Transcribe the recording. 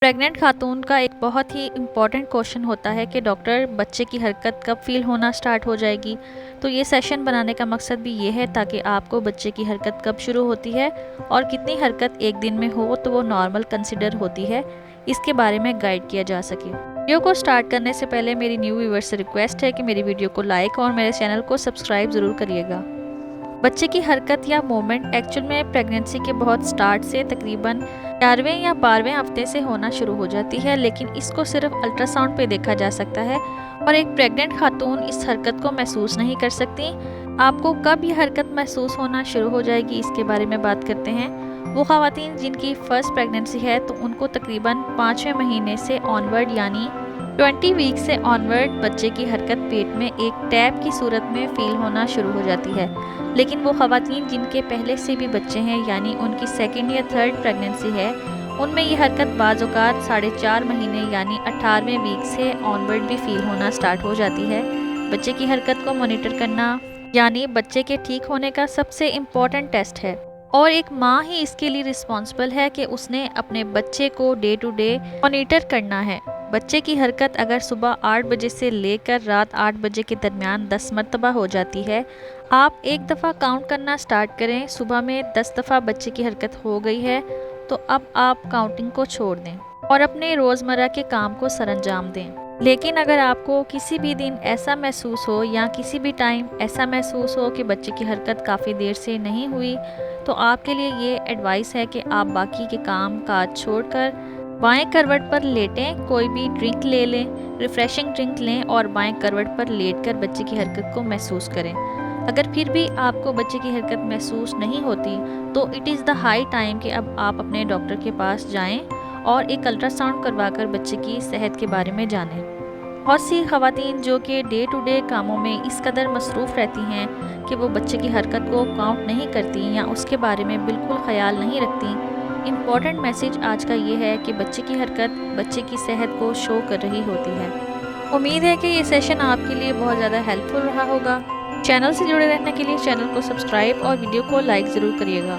Pregnant खातून का एक बहुत ही इम्पॉर्टेंट क्वेश्चन होता है कि डॉक्टर बच्चे की हरकत कब फील होना स्टार्ट हो जाएगी। तो ये सेशन बनाने का मकसद भी ये है ताकि आपको बच्चे की हरकत कब शुरू होती है और कितनी हरकत एक दिन में हो तो वो नॉर्मल कंसिडर होती है, इसके बारे में गाइड किया जा सके। वीडियो को स्टार्ट करने से पहले मेरी न्यू व्यूअर्स से रिक्वेस्ट है कि मेरी वीडियो को लाइक और मेरे चैनल को सब्सक्राइब ज़रूर करिएगा। बच्चे की हरकत या मूवमेंट एक्चुअल में प्रेगनेंसी के बहुत स्टार्ट से तकरीबन 11वें या 12वें हफ्ते से होना शुरू हो जाती है, लेकिन इसको सिर्फ अल्ट्रासाउंड पे देखा जा सकता है और एक प्रेग्नेंट खातून इस हरकत को महसूस नहीं कर सकती। आपको कब ये हरकत महसूस होना शुरू हो जाएगी, इसके बारे में बात करते हैं। वो ख़वातीन जिनकी फर्स्ट प्रेगनेंसी है तो उनको तकरीबन 5वें महीने से ऑनवर्ड यानी 20 वीक से ऑनवर्ड बच्चे की हरकत पेट में एक टैप की सूरत में फील होना शुरू हो जाती है। लेकिन वो ख़वातीन जिनके पहले से भी बच्चे हैं यानी उनकी सेकंड या थर्ड प्रेगनेंसी है, उनमें ये हरकत बाज़ औक़ात 4.5 महीने यानी 18वें वीक से ऑनवर्ड भी फील होना स्टार्ट हो जाती है। बच्चे की हरकत को मॉनिटर करना यानी बच्चे के ठीक होने का सबसे इम्पॉर्टेंट टेस्ट है और एक माँ ही इसके लिए रिस्पॉन्सिबल है कि उसने अपने बच्चे को डे टू डे मॉनिटर करना है। बच्चे की हरकत अगर सुबह 8 बजे से लेकर रात 8 बजे के दरमियान 10 मरतबा हो जाती है, आप एक दफ़ा काउंट करना स्टार्ट करें। सुबह में 10 दफ़ा बच्चे की हरकत हो गई है तो अब आप काउंटिंग को छोड़ दें और अपने रोज़मर्रा के काम को सरअंजाम दें। लेकिन अगर आपको किसी भी दिन ऐसा महसूस हो या किसी भी टाइम ऐसा महसूस हो कि बच्चे की हरकत काफ़ी देर से नहीं हुई, तो आपके लिए ये एडवाइस है कि आप बाकी के काम काज छोड़कर बाएं करवट पर लेटें, कोई भी ड्रिंक ले लें, रिफ़्रेशिंग ड्रिंक लें और बाएं करवट पर लेटकर बच्चे की हरकत को महसूस करें। अगर फिर भी आपको बच्चे की हरकत महसूस नहीं होती तो it is the high time कि अब आप अपने डॉक्टर के पास जाएं और एक अल्ट्रासाउंड करवाकर बच्चे की सेहत के बारे में जानें। बहुत सी ख़वातीन जो कि डे टू डे कामों में इस कदर मसरूफ़ रहती हैं कि वो बच्चे की हरकत को काउंट नहीं करती या उसके बारे में बिल्कुल ख़याल नहीं रखती। इम्पॉर्टेंट मैसेज आज का ये है कि बच्चे की हरकत बच्चे की सेहत को शो कर रही होती है। उम्मीद है कि ये सेशन आपके लिए बहुत ज़्यादा हेल्पफुल रहा होगा। चैनल से जुड़े रहने के लिए चैनल को सब्सक्राइब और वीडियो को लाइक ज़रूर करिएगा।